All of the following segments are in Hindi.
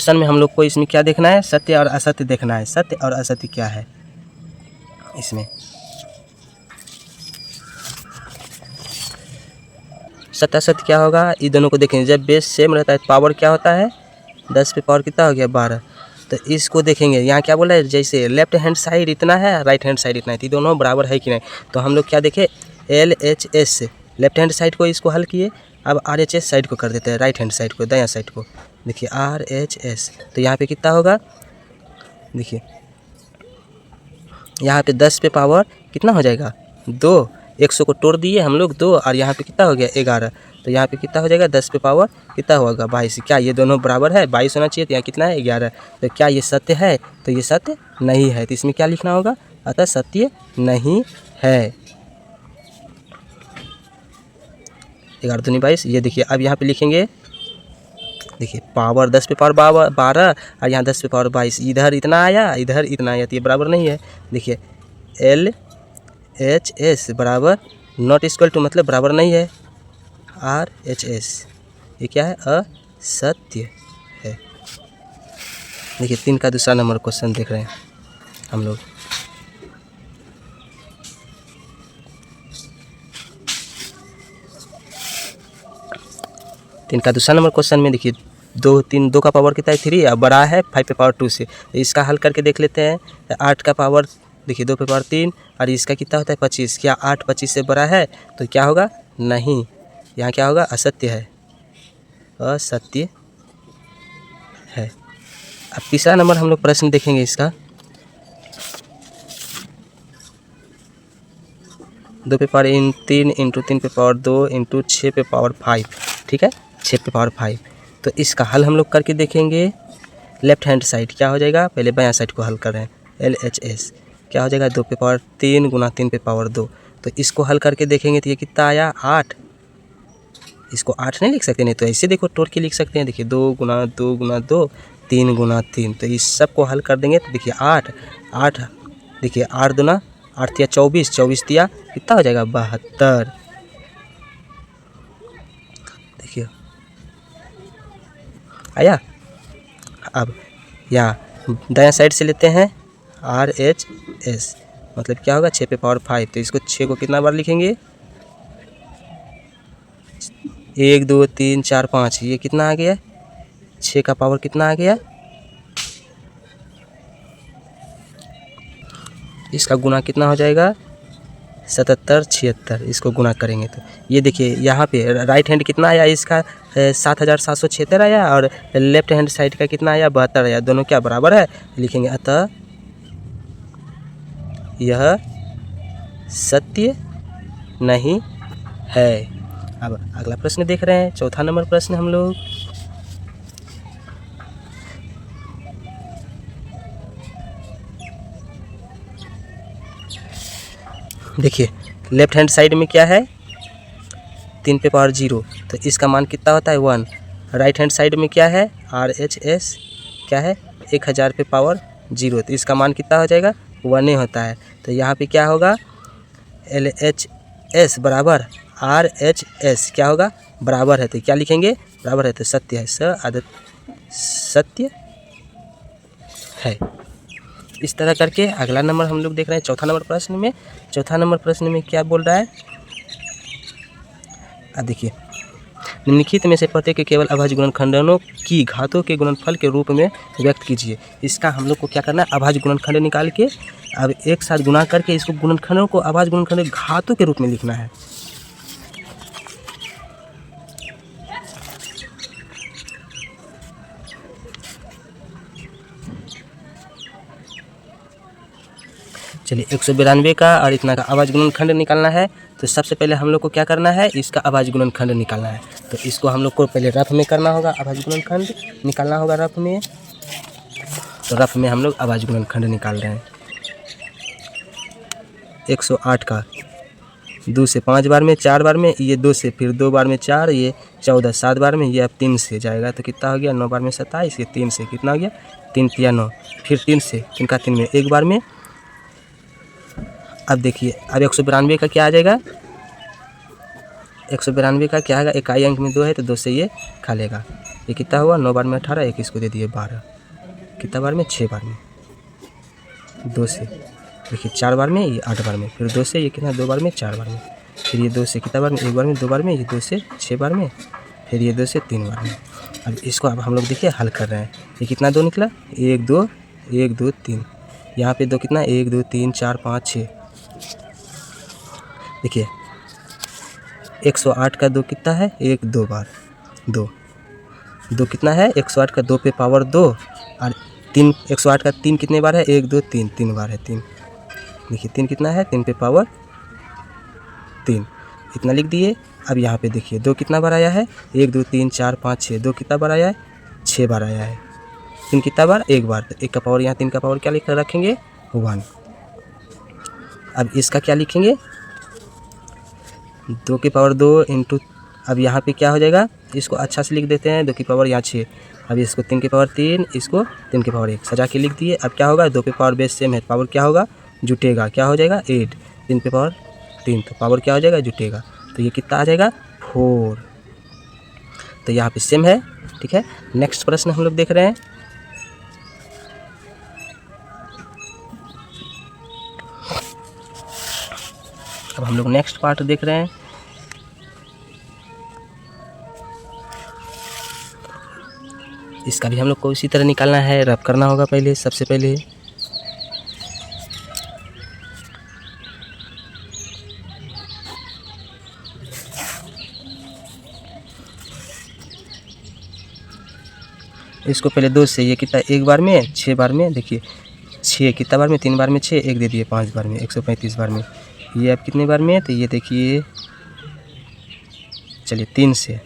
क्वेश्चन में हम लोग को इसमें क्या देखना है, सत्य और असत्य देखना है। सत्य और असत्य क्या है इसमें। सत्य असत्य क्या होगा, ये दोनों को देखेंगे। जब बेस सेम रहता है पावर क्या होता है, 10 पे पावर कितना हो गया 12। तो इसको देखेंगे, यहाँ क्या बोला है, जैसे लेफ्ट हैंड साइड इतना है, राइट हैंड साइड इतना है, तो दोनों बराबर है कि नहीं। तो हम लोग क्या देखें, LHS लेफ्ट हैंड साइड को इसको हल किए। अब RHS साइड को कर देते हैं, राइट हैंड साइड को, दायां साइड को। देखिए RHS, तो यहाँ पे कितना होगा, देखिए यहाँ पे 10 पे पावर कितना हो जाएगा 2, 100 को तोड़ दिए हम लोग 2, और यहाँ पे कितना हो गया 11। तो यहाँ पे कितना हो जाएगा 10 पे पावर कितना होगा 22। क्या ये दोनों बराबर है, 22 होना चाहिए, तो यहाँ कितना है 11। तो क्या ये सत्य है, तो ये सत्य नहीं है। तो इसमें क्या लिखना होगा, अतः सत्य नहीं है। 11 दूनी 22। ये देखिए अब यहाँ पे लिखेंगे, देखिए पावर 10 पे पावर 12 और यहाँ 10 पे पावर 22, इधर इतना आया इधर इतना आया, तो ये बराबर नहीं है। देखिए LHS बराबर नॉट इक्वल टू मतलब बराबर नहीं है RHS, ये क्या है, असत्य है। देखिए 3 का दूसरा नंबर क्वेश्चन देख रहे हैं हम लोग। तीन का दूसरा नंबर क्वेश्चन में देखिए 2 का पावर कितना है 3, और बड़ा है 5 पे पावर 2 से। तो इसका हल करके देख लेते हैं। 8 का पावर देखिए 2 पे पावर 3, और इसका कितना होता है 25। क्या 8 25 से बड़ा है, तो क्या होगा, नहीं, यहाँ क्या होगा, असत्य है, असत्य है। अब तीसरा नंबर हम लोग प्रश्न देखेंगे इसका। 2 पे पावर 3 इंटू 3 पे पावर 2 इंटू 6 पे पावर 5, ठीक है, 6 पे पावर 5। तो इसका हल हम लोग करके देखेंगे। लेफ्ट हैंड साइड क्या हो जाएगा, पहले बायां साइड को हल कर रहे हैं। LHS क्या हो जाएगा 2 पे पावर 3 गुना 3 पे पावर 2। तो इसको हल करके देखेंगे तो ये कितना आया 8। इसको 8 नहीं लिख सकते, नहीं तो ऐसे देखो तोड़ के लिख सकते हैं। देखिए 2 गुना 2 गुना 2 3 गुना 3। तो इस सब को हल कर देंगे तो देखिए 8 देखिए 8 दूना 8 तिया 24, 24 तिया कितना हो जाएगा 72। देखिए आया। अब यहाँ दायां साइड से लेते हैं RHS, मतलब क्या होगा 6 पे पावर 5। तो इसको 6 को कितना बार लिखेंगे, 1 2 3 4 5, ये कितना आ गया 6 का पावर कितना आ गया। इसका गुना कितना हो जाएगा 77 76, इसको गुना करेंगे तो ये देखिए यहाँ पे राइट हैंड कितना आया इसका 7776 आया, और लेफ्ट हैंड साइड का कितना आया 72 आया। दोनों क्या बराबर है, लिखेंगे अतः यह सत्य नहीं है। अब अगला प्रश्न देख रहे हैं, चौथा नंबर प्रश्न हम लोग। देखिए लेफ्ट हैंड साइड में क्या है 3 पे पावर 0, तो इसका मान कितना होता है 1। राइट हैंड साइड में क्या है RHS क्या है 1000 पे पावर 0, तो इसका मान कितना हो जाएगा 1 होता है। तो यहाँ पे क्या होगा LHS बराबर RHS क्या होगा बराबर है, तो क्या लिखेंगे बराबर है, तो सत्य है, सत्य है। इस तरह करके अगला नंबर हम लोग देख रहे हैं चौथा नंबर प्रश्न में। चौथा नंबर प्रश्न में क्या बोल रहा है, देखिए निम्नलिखित में से प्रत्येक के केवल अभाज्य गुणनखंडों की घातों के गुणनफल के रूप में व्यक्त कीजिए। इसका हम लोग को क्या करना है, अभाज्य गुणनखंड निकाल के अब एक साथ गुणा करके इसको गुणनखंडों को अभाज्य गुणनखंड घातों के रूप में लिखना है। चलिए 192 का और इतना का अभाज्य गुणनखंड निकालना है। तो सबसे पहले हम लोग को क्या करना है, इसका अभाज्य गुणनखंड निकालना है। तो इसको हम लोग को पहले रफ में करना होगा, अभाज्य गुणनखंड निकालना होगा रफ में। तो रफ में हम लोग अभाज्य गुणनखंड निकाल रहे हैं। 108 का 2 से 5 बार में, 4 बार में, ये 2 से फिर 2 बार में 4, ये 14 7 बार में, ये अब 3 से जाएगा तो कितना हो गया 9 बार में 27, ये 3 से कितना हो गया 3 तिया 9, फिर 3 से 3 का 3 में 1 बार में। अब देखिए अब 192 का क्या आ जाएगा, 192 का क्या आएगा, इकाई अंक में 2 है तो 2 से ये खा लेगा। ये कितना हुआ, 9 बार में 18, एक इसको दे दिए 12, कितना बार में, 6 बार में, 2 से देखिए 4 बार में, ये 8 बार में, फिर 2 से ये कितना, 2 बार में, 4 बार में, फिर ये 2 से कितना बार में, 1 बार में, 2 बार में, ये 2 से 6 बार में, फिर ये 2 से 3 बार में। अब इसको अब हम लोग देखिए हल कर रहे हैं। ये कितना 2 निकला, 1 2 1 2 3, यहाँ पे 2 कितना, 1 2 3 4 5 6। देखिए 108 का 2 कितना है, 1 2 बार, 2 कितना है, 108 का 2 पे पावर 2, और 3 108 का 3 कितने बार है, 1 2 3 3 बार है 3। देखिए 3 कितना है, 3 पे पावर 3, इतना लिख दिए। अब यहाँ पे देखिए 2 कितना बार आया है, 1 2 3 4 5 6, 2 कितना बार आया है, 6 बार आया है। 3 कितना बार, 1 बार, तो 1 का पावर यहाँ 3 का पावर क्या लिख रखेंगे, 1। अब इसका क्या लिखेंगे, 2 की पावर 2 इंटू, अब यहाँ पे क्या हो जाएगा, इसको अच्छा से लिख देते हैं, 2 की पावर यहाँ 6, अब इसको 3 की पावर 3, इसको 3 की पावर 1 सजा के लिख दिए। अब क्या होगा, 2 पे पावर बेस सेम है, पावर क्या होगा, जुटेगा, क्या हो जाएगा 8, 3 पे पावर 3, तो पावर क्या हो जाएगा, जुटेगा, तो ये कितना आ जाएगा 4। तो यहाँ पे सेम है, ठीक है। नेक्स्ट प्रश्न हम लोग देख रहे हैं। अब हम लोग नेक्स्ट पार्ट देख रहे हैं। इसका भी हम लोग को इसी तरह निकालना है, रब करना होगा पहले, सबसे पहले इसको पहले 2 से, ये कितना, 1 बार में 6 बार में, देखिए 6 कितना बार में, 3 बार में 6, 1 दे दिए 5 बार में, 135 बार में। ये अब कितने बार में, तो ये देखिए, चलिए 3 से,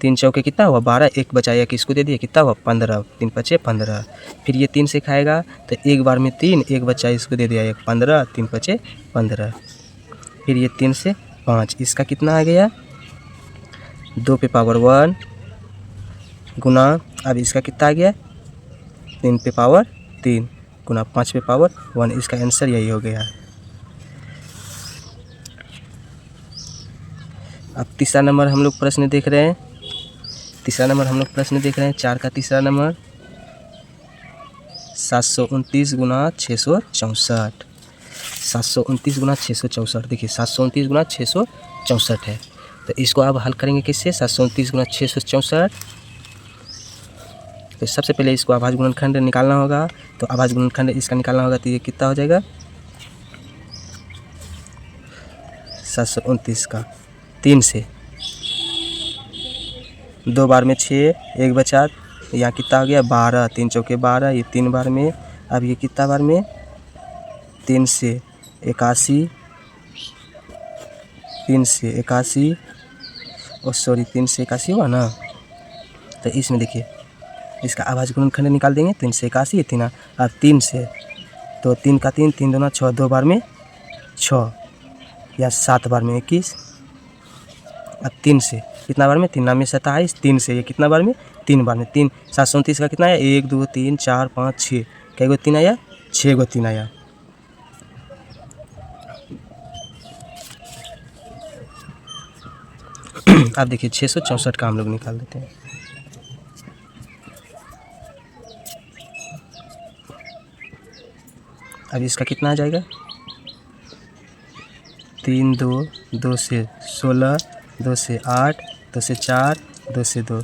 3 चौके कितना हुआ 12, 1 बचाया, किसको दे दिए, कितना हुआ 15, 3 5 15, फिर ये 3 से खाएगा तो 1 बार में 3, 1 बचा इसको दे दिया 1, 15, 3 5 15, फिर ये 3 से 5, इसका कितना आ गया, 2 पे पावर 1 गुना, अब इसका कितना आ गया, 3 पे पावर 3 गुना 5 पे पावर 1, इसका आंसर यही हो गया। अब तीसरा नंबर हम लोग प्रश्न देख रहे हैं। 4 का तीसरा नंबर, 729 गुना 664, 729 गुना 664, देखिए 729 गुना 664 है। तो इसको आप हल करेंगे किससे, 729 गुना 664, तो सबसे पहले इसको अभाज्य गुणनखंड निकालना होगा। तो अभाज्य गुणनखंड इसका निकालना होगा, तो ये कितना हो जाएगा, 729 का 3 से, 2 बार में 6, 1 बचा, यहाँ कितना हो गया 12, 3 चौके 12, ये 3 बार में, अब ये कितना बार में, 3 से 81, 3 से 81, और सॉरी 3 से 81 हुआ ना, तो इसमें देखिए इसका अभाज्य गुणनखंड निकाल देंगे, 3 से 81, 3, अब 3 से, तो 3 का 3, 3 दूना 6, 2 बार में 6, या 7 बार में 21, अब 3 से कितना बार में, 3 में 27, 3 से ये कितना बार में, 3 बार में, 3 729 का कितना है, 1 2 3 4 5 6, कै गो 3 आया, 6 गो 3 आया। अब देखिए 664 का हम लोग निकाल देते हैं। अब इसका कितना आ जाएगा, 3 2 2 से 16, 2 से 8, 2 से 4, 2 से 2।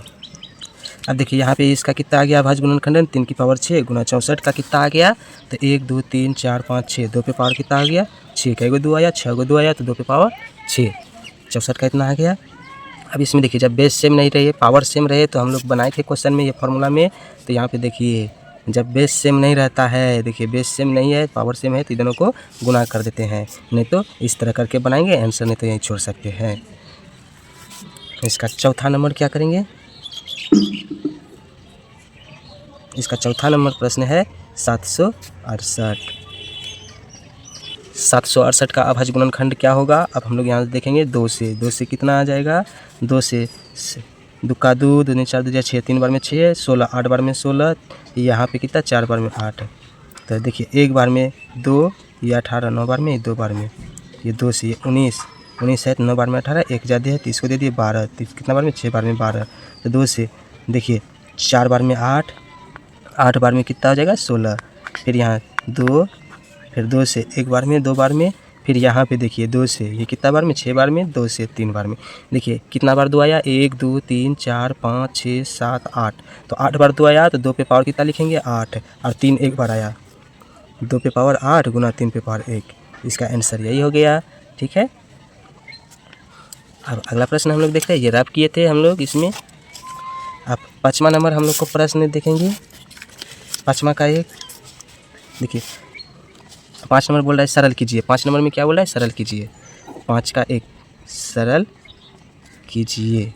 अब देखिए यहाँ पे इसका कितना आ गया अभाज्य गुणनखंड, 3 की पावर 6 गुना 64 का कितना आ गया, तो 1 2 3 4 5 6, 2 पे पावर कितना आ गया 6, कै गो 2 आया, 6 गो 2 आया, तो 2 पे पावर 6, 64 का इतना आ गया। अब इसमें देखिए जब बेस सेम नहीं रहे, पावर सेम रहे, तो हम लोग बनाए थे क्वेश्चन में ये फार्मूला में, तो यहाँ पे देखिए जब बेस सेम नहीं रहता है, देखिए बेस सेम नहीं है, पावर सेम है, तो दोनों को गुना कर देते हैं, नहीं तो इस तरह करके बनाएंगे आंसर, नहीं तो यहीं छोड़ सकते हैं। इसका चौथा नंबर क्या करेंगे, इसका चौथा नंबर प्रश्न है 768। 768 का अभाज्य गुणनखंड क्या होगा, अब हम लोग यहाँ से देखेंगे 2 से कितना आ जाएगा, 2 से 2 का 2, 2 4 2 6, 3 बार में 6, 16, 8 बार में 16, यहाँ पे कितना 4 बार में 8, तो देखिए 1 बार में 2, ये 18, 9 बार में, 2 बार में, ये 2 से 19, 19 है तो 9 बार में 18, 1 ज़्यादा है तो इसको दे दिए 12, तो कितना बार में 6 बार में 12, तो 2 से देखिए 4 बार में 8, 8 बार में कितना हो जाएगा 16, फिर यहाँ 2, फिर 2 से 1 बार में 2 बार में, फिर यहाँ पे देखिए 2 से ये कितना बार में 6 बार में, 2 से 3 बार में। देखिए कितना बार 2 आया 1 2 3 4 5 6 7 8, तो 8 बार 2 आया तो 2 पे पावर कितना लिखेंगे 8, और 3 एक बार आया, 2 पे पावर 8 गुना 3 पे पावर 1, इसका आंसर यही हो गया। ठीक है, अब अगला प्रश्न हम लोग देखते हैं, ये रब किए थे हम लोग इसमें। अब 5वां नंबर हम लोग को प्रश्न देखेंगे, 5वां का एक देखिए 5 नंबर बोल रहा है सरल कीजिए, 5 नंबर में क्या बोल रहा है सरल कीजिए, 5 का एक सरल कीजिए।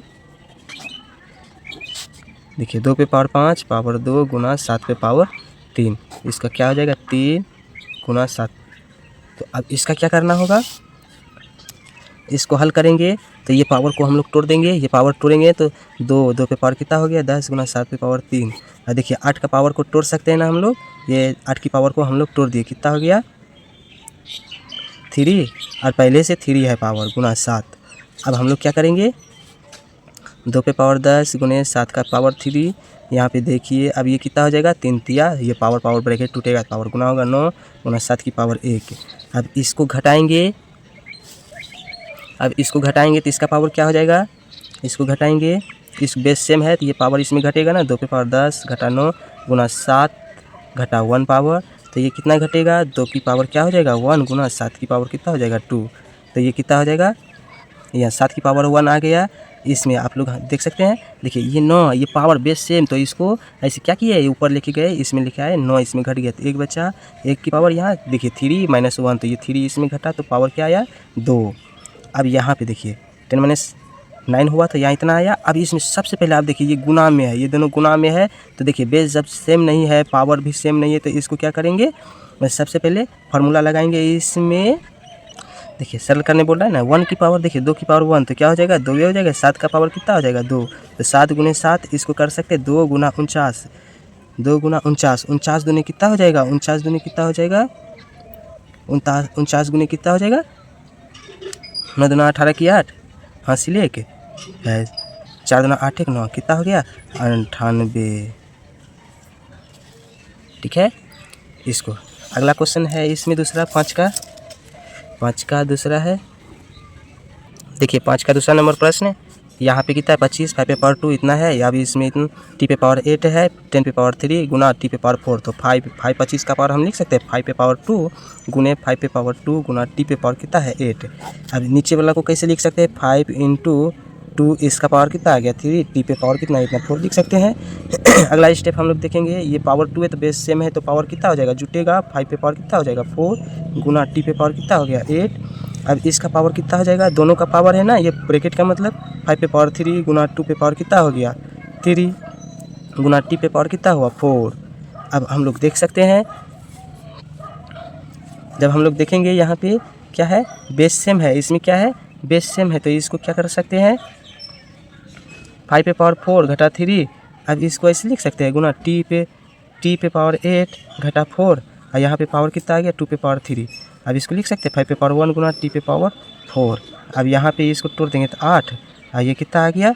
देखिए 2 पे पावर 5 पावर 2 गुना 7 पे पावर 3, इसका क्या हो जाएगा 3 गुना 7। तो अब इसका क्या करना होगा, इसको हल करेंगे तो ये पावर को हम लोग तोड़ देंगे, ये पावर तोड़ेंगे तो 2 पे पावर कितना हो गया 10 गुना 7 पे पावर 3। और देखिए 8 का पावर को तोड़ सकते हैं ना हम लोग, ये 8 की पावर को हम लोग तोड़ दिए, कितना हो गया 3, और पहले से 3 है पावर गुना 7। अब हम लोग क्या करेंगे 2 पे पावर 10 गुने 7 का पावर 3, यहाँ पे देखिए अब ये कितना हो जाएगा 3 तिया, ये पावर पावर ब्रैकेट टूटेगा, पावर गुना होगा 9 गुना 7 की पावर 1। अब इसको घटाएंगे, अब इसको घटाएंगे तो इसका पावर क्या हो जाएगा, इसको घटाएंगे इस बेस सेम है तो ये पावर इसमें घटेगा ना, 2 पे पावर 10 घटा 9 गुना 7 घटा 1 पावर, तो ये कितना घटेगा 2 की पावर क्या हो जाएगा 1 गुना 7 की पावर कितना हो जाएगा 2, तो ये कितना हो जाएगा यहाँ 7 की पावर 1 आ गया। इसमें आप लोग देख सकते हैं, देखिए ये 9 ये पावर बेस सेम, तो इसको ऐसे क्या किया है ऊपर लेके गए, इसमें लिखा है 9 इसमें घट गया, तो 1 बचा, 1 की पावर यहाँ देखिए 3 माइनस 1, तो ये 3 इसमें घटा तो पावर क्या आया 2। अब यहाँ पे देखिए 10 माइनस 9 हुआ तो यहाँ इतना आया। अब इसमें सबसे पहले आप देखिए ये गुना में है, ये दोनों गुना में है, तो देखिए बेस जब सेम नहीं है पावर भी सेम नहीं है तो इसको क्या करेंगे, सबसे पहले फार्मूला लगाएंगे इसमें। देखिए सरल करने बोल रहा है ना, 1 की पावर देखिए 2 की पावर 1 तो क्या हो जाएगा 2 हो जाएगा, 7 का पावर कितना हो जाएगा 2, तो 7 गुने 7 इसको कर सकते हैं 2 गुना 49, 2 गुना 49, 49 दुने कितना हो जाएगा 49 दुने कितना हो जाएगा 49 गुने कितना हो जाएगा 9 दुना 18 की 8, हासिल ले के 4 दुना 8 1 9 कितना हो गया 98। ठीक है, इसको अगला क्वेश्चन है इसमें दूसरा 5 का दूसरा है, देखिए 5 का दूसरा नंबर प्रश्न है। यहाँ पे कितना है 25, 5 पे पावर 2 इतना है, या भी इसमें इतना टी पे पावर 8 है, 10 पे पावर 3 गुना टी पे पावर 4, तो 5 25 का पावर हम लिख सकते हैं 5 पे पावर 2 गुने 5 पे पावर 2 गुना टी पे पावर कितना है 8। अब नीचे वाला को कैसे लिख सकते हैं 5 इंटू 2, इसका पावर कितना आ गया 3, टी पे पावर कितना इतना 4 लिख सकते हैं। अगला स्टेप हम लोग देखेंगे, ये पावर 2 है तो बेस सेम है तो पावर कितना हो जाएगा जुटेगा, 5 पे पावर कितना हो जाएगा 4 गुना टी पे पावर कितना हो गया 8। अब इसका पावर कितना हो जाएगा, दोनों का पावर है ना ये ब्रैकेट का मतलब, 5 पे पावर 3 गुना 2 पे पावर कितना हो गया 3 गुना टी पे पावर कितना हुआ 4। अब हम लोग देख सकते हैं, जब हम लोग देखेंगे यहाँ पे क्या है बेस सेम है, इसमें क्या है बेस सेम है, तो इसको क्या कर सकते हैं 5 पे पावर 4 घटा 3, अब इसको ऐसे लिख सकते हैं गुना टी पे पावर 8 घटा 4, और यहाँ पे पावर कितना आ गया 2 पे पावर 3। अब इसको लिख सकते हैं 5 पे पावर 1 गुना टी पे पावर 4। अब यहाँ पे इसको तोड़ देंगे तो 8, और ये कितना आ गया,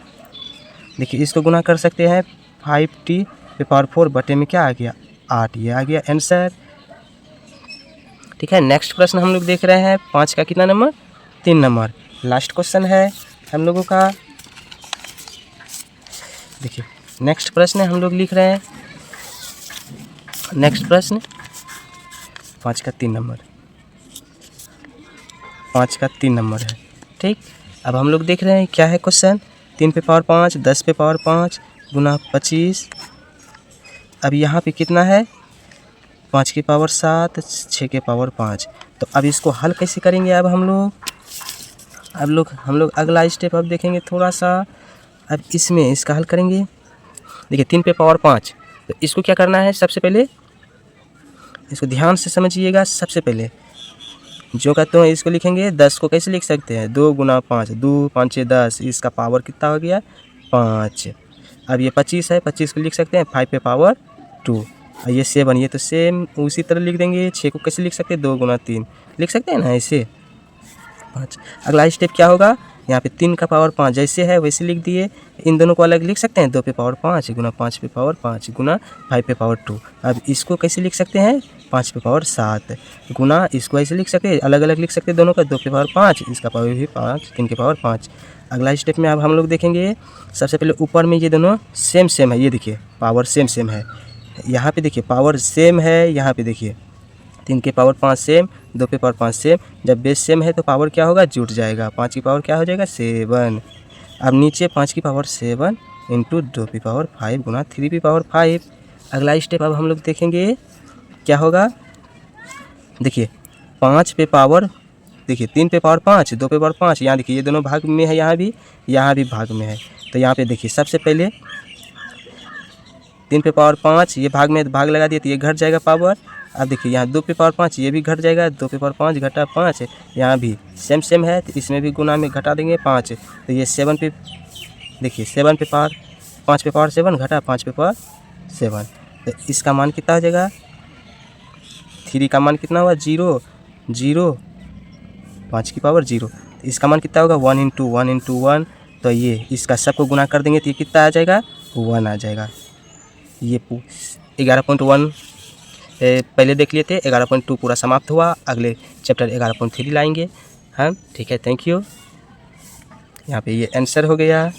देखिए इसको गुना कर सकते हैं 5t पे पावर 4 बटे में क्या आ गया 8, ये आ गया आंसर। ठीक है, नेक्स्ट प्रश्न हम लोग देख रहे हैं 5 का कितना नंबर 3 नंबर, लास्ट क्वेश्चन है हम लोगों का। देखिए नेक्स्ट प्रश्न हम लोग लिख रहे हैं, नेक्स्ट प्रश्न 5 का 3 नंबर, 5 का 3 नंबर है। ठीक, अब हम लोग देख रहे हैं क्या है क्वेश्चन, 3 पे पावर 5 10 पे पावर 5 गुना 25। अब यहाँ पे कितना है 5 की पावर 7 6 के पावर 5, तो अब इसको हल कैसे करेंगे अब हम लोग अगला स्टेप अब देखेंगे थोड़ा सा। अब इसमें इसका हल करेंगे, देखिए 3 पे पावर 5, तो इसको क्या करना है सबसे पहले, इसको ध्यान से समझिएगा। सबसे पहले जो कहते हैं इसको लिखेंगे, 10 को कैसे लिख सकते हैं 2 गुना 5, 2 5 6 10, इसका पावर कितना हो गया 5। अब ये 25 है, 25 को लिख सकते हैं 5 पे पावर 2, और ये 7, ये तो सेम उसी तरह लिख देंगे। 6 को कैसे लिख सकते हैं 2 गुना 3 लिख सकते हैं ना ऐसे, 5। अगला स्टेप क्या होगा, यहाँ पे 3 का पावर 5 जैसे है वैसे लिख दिए। इन दोनों को अलग लिख सकते हैं, 2 पे पावर 5 गुना 5 पे पावर 5 गुना 5 पे पावर 2। अब इसको कैसे लिख सकते हैं, 5 पे पावर 7 गुना, इसको ऐसे लिख सकते हैं, अलग अलग लिख सकते हैं दोनों का, 2 पे पावर 5, इसका पावर भी 5, 3 के पावर 5। अगला स्टेप में अब हम लोग देखेंगे, सबसे पहले ऊपर में ये दोनों सेम सेम है, ये देखिए पावर सेम सेम है, यहाँ पे देखिए पावर सेम है, यहाँ पे देखिए 3 के पावर 5 सेम, 2 पे पावर 5 सेम। जब बेस सेम है तो पावर क्या होगा, जुट जाएगा, 5 की पावर क्या हो जाएगा 7। अब नीचे 5 की पावर 7 इंटू 2 पे पावर 5 गुना 3 पे पावर 5। अगला स्टेप अब हम लोग देखेंगे क्या होगा, देखिए 5 पे पावर, देखिए 3 पे पावर 5, 2 पे पावर 5, यहाँ देखिए ये दोनों भाग में है, यहाँ भी भाग में है। तो यहाँ पे देखिए सबसे पहले 3 पे पावर 5 ये भाग में भाग लगा दिए तो ये घट जाएगा पावर। अब देखिए यहाँ 2 पे पावर 5 ये भी घट जाएगा, 2 पे पावर 5 घटा 5, यहाँ भी सेम सेम है तो इसमें भी गुना में घटा देंगे 5। तो ये 7 पे, देखिए 7 पे पावर 5 पे पावर 7 घटा 5 पे पावर 7, तो इसका मान कितना हो जाएगा, 3 का मान कितना हुआ 0 0, 5 की पावर 0, तो इसका मान कितना होगा 1 इंटू 1 इंटू 1। तो ये इसका सबको गुना कर देंगे तो ये कितना आ जाएगा 1 आ जाएगा। ये 11.1 पहले देख लिए थे, 11.2 पूरा समाप्त हुआ। अगले चैप्टर 11.3 लाएंगे हम, ठीक है। Thank you. यहाँ पे ये आंसर हो गया।